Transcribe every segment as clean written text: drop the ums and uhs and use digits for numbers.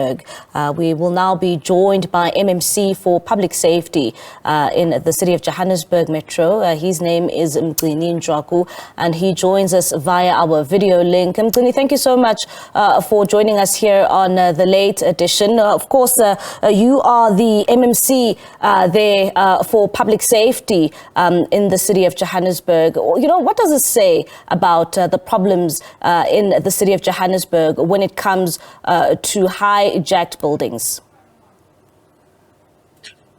We will now be joined by MMC for Public Safety in the City of Johannesburg Metro. His name is Mgcini Tshwaku, and he joins us via our video link. Mgcini, thank you so much for joining us here on the late edition. Of course, you are the MMC there for Public Safety in the City of Johannesburg. You know, what does it say about the problems in the City of Johannesburg when it comes to hijacked buildings?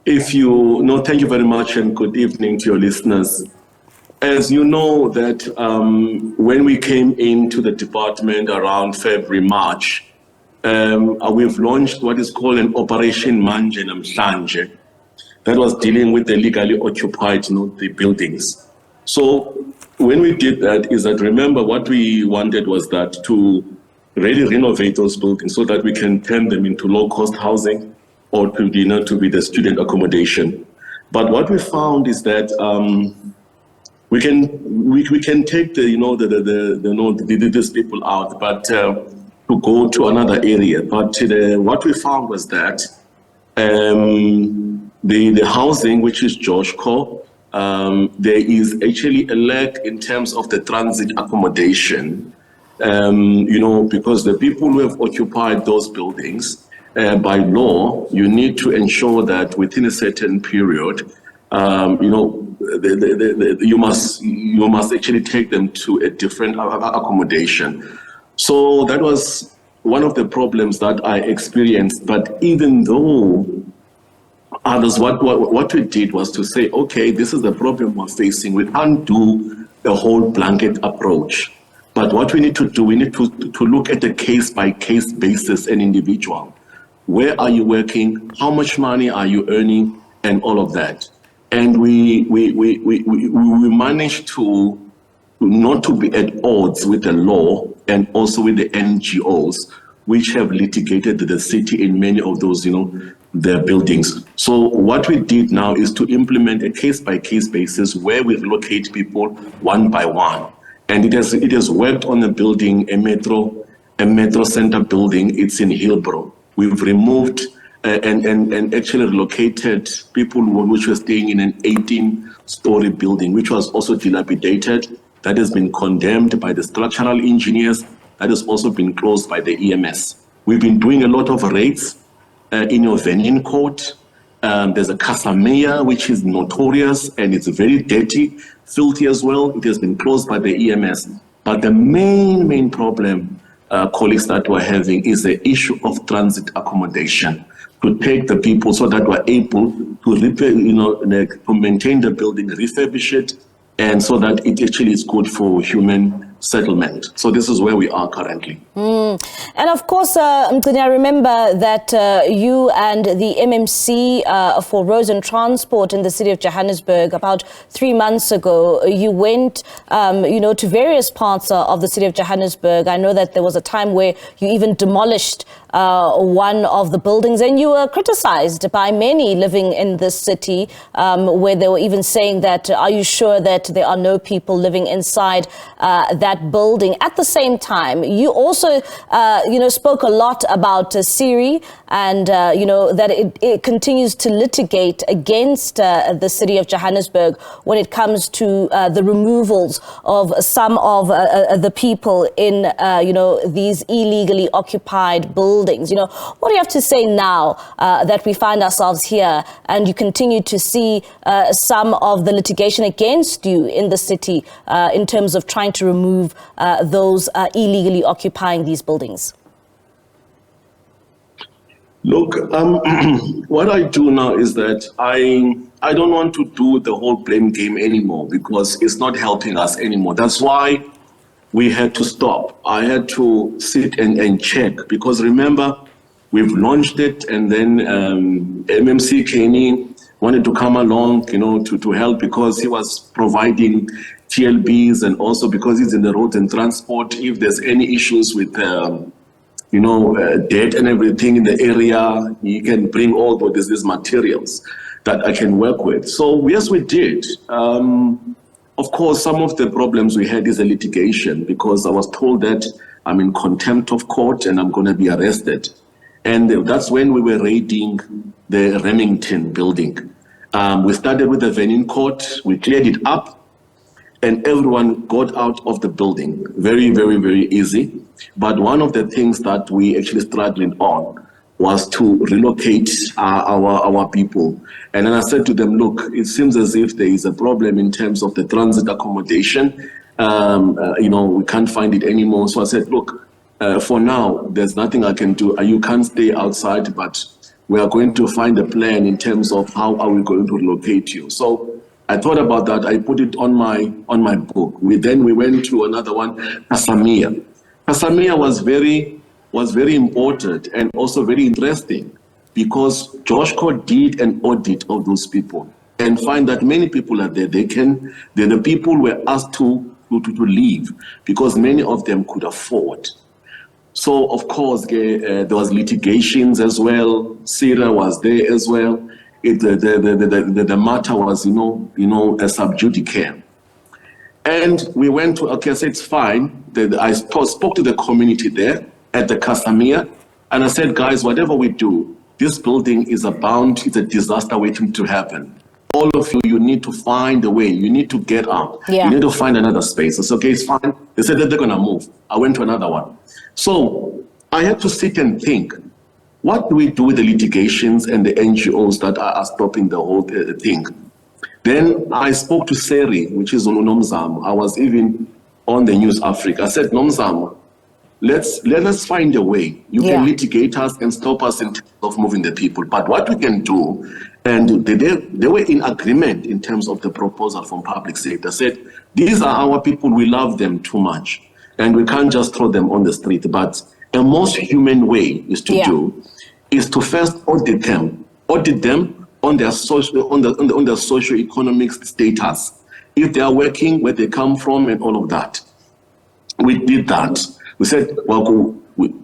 Thank you very much, and good evening to your listeners. As you know that when we came into the department around February, March, we've launched what is called an Operation Manje Namhlanje that was dealing with the legally occupied the buildings. So when we did that, remember what we wanted was that to really renovate those buildings so that we can turn them into low-cost housing or to be the student accommodation. But what we found is that we can take these people out, but to go to another area. But what we found was that the housing, which is Joshco, there is actually a lack in terms of the transit accommodation. Because the people who have occupied those buildings, by law, you need to ensure that within a certain period, you must actually take them to a different accommodation. So that was one of the problems that I experienced. But even though others, what we did was to say, okay, this is the problem we're facing. We can't do a whole blanket approach. But what we need to do, we need to look at a case-by-case basis, an individual. Where are you working? How much money are you earning? And all of that. And we managed to not to be at odds with the law and also with the NGOs, which have litigated the city in many of those, their buildings. So what we did now is to implement a case-by-case basis where we relocate people one by one. And it has worked on a building, a metro center building. It's in Hillbrow. We've removed and actually relocated people which were staying in an 18-story building, which was also dilapidated. That has been condemned by the structural engineers. That has also been closed by the EMS. We've been doing a lot of raids in your Venin Court. There's a Casamea, which is notorious, and it's very dirty, filthy as well. It has been closed by the EMS. But the main problem, colleagues, that we're having is the issue of transit accommodation, to take the people so that we're able to repair, to maintain the building, refurbish it, and so that it actually is good for human settlement. So this is where we are currently. And of course, Mgcini, I remember that you and the MMC for Roads and Transport in the City of Johannesburg, about 3 months ago, you went, to various parts of the City of Johannesburg. I know that there was a time where you even demolished one of the buildings, and you were criticized by many living in this city, where they were even saying that, are you sure that there are no people living inside that building? At the same time, you also, spoke a lot about Siri and, that it continues to litigate against the City of Johannesburg when it comes to the removals of some of the people in, these illegally occupied buildings. What do you have to say now that we find ourselves here and you continue to see some of the litigation against you in the city in terms of trying to remove those illegally occupying these buildings? Look, what I do now is that I don't want to do the whole blame game anymore, because it's not helping us anymore. That's why we had to stop. I had to sit and check, because remember, we've launched it, and then MMC Kenny wanted to come along, to help, because he was providing TLBs, and also because he's in the roads and transport. If there's any issues with, debt and everything in the area, he can bring all these materials that I can work with. So yes, we did. Of course, some of the problems we had is a litigation, because I was told that I'm in contempt of court and I'm going to be arrested. And that's when we were raiding the Remington building. We started with the Venin Court, we cleared it up, and everyone got out of the building. Very, very, very easy. But one of the things that we actually struggling on was to relocate our people. And then I said to them, look, it seems as if there is a problem in terms of the transit accommodation. We can't find it anymore. So I said, look, for now, there's nothing I can do. You can't stay outside, but we are going to find a plan in terms of how are we going to relocate you. So I thought about that. I put it on my book. We went to another one, Casamia. Casamia was very important and also very interesting because Joshua did an audit of those people and find that many people are there. The people were asked to leave because many of them could afford. So of course there was litigations as well. Syria was there as well. The matter was a sub judice. And we went to, okay, I said, it's fine. I spoke to the community there at the Casamia, and I said, guys, whatever we do, this building is it's a disaster waiting to happen. All of you need to find a way. You need to get out. Yeah. You need to find another space. I said, okay, it's fine. They said that they're going to move. I went to another one. So I had to sit and think, what do we do with the litigations and the NGOs that are stopping the whole thing? Then I spoke to Seri, which is Nomzamo. I was even on the News Africa. I said, Nomzamo, let us find a way. You can litigate us and stop us in terms of moving the people. But what we can do, and they were in agreement in terms of the proposal from public safety. I said, these are our people, we love them too much. And we can't just throw them on the street. But a most human way is to first audit them on their socio-economic status, if they are working, where they come from, and all of that. We did that. We said, we're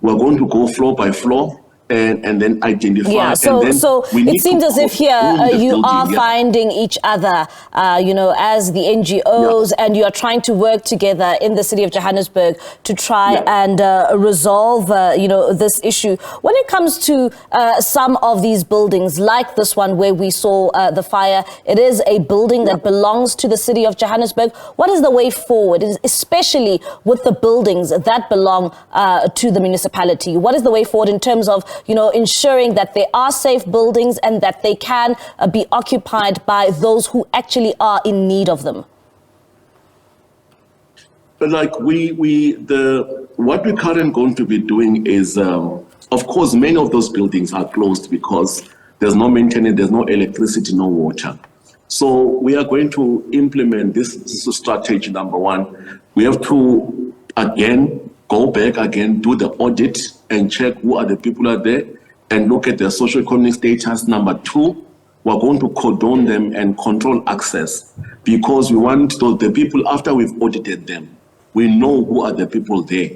going to go floor by floor and then identify. Yeah, so it seems as if here you are finding each other, as the NGOs, and you are trying to work together in the city of Johannesburg to try and resolve, this issue. When it comes to some of these buildings, like this one where we saw the fire, it is a building that belongs to the city of Johannesburg. What is the way forward, especially with the buildings that belong to the municipality? What is the way forward in terms of ensuring that they are safe buildings and that they can be occupied by those who actually are in need of them? But like what we're currently going to be doing is, of course, many of those buildings are closed because there's no maintenance, there's no electricity, no water. So we are going to implement this strategy. Number one, we have to go back again, do the audit and check who are the people out there and look at their socio-economic status. Number two, we're going to cordon them and control access because we want the people, after we've audited them, we know who are the people there.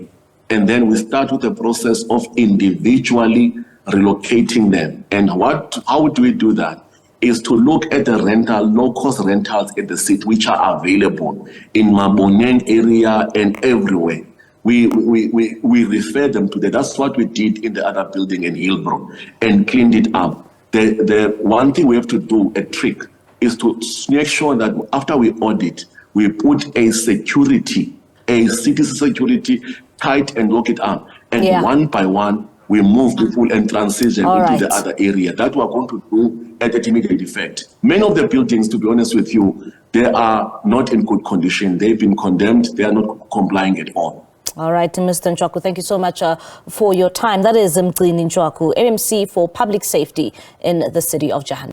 And then we start with the process of individually relocating them. And how do we do that? Is to look at the low-cost rentals in the city, which are available in Maboneng area and everywhere. We refer them to that. That's what we did in the other building in Hillbrook and cleaned it up. The one thing we have to do, a trick, is to make sure that after we audit, we put a city security tight and lock it up. And one by one, we move people and transition into the other area. That we're going to do at the immediate effect. Many of the buildings, to be honest with you, they are not in good condition. They've been condemned. They are not complying at all. All right, Mr. Tshwaku, thank you so much for your time. That is Mgcini Tshwaku, MMC for Public Safety in the city of Johannesburg.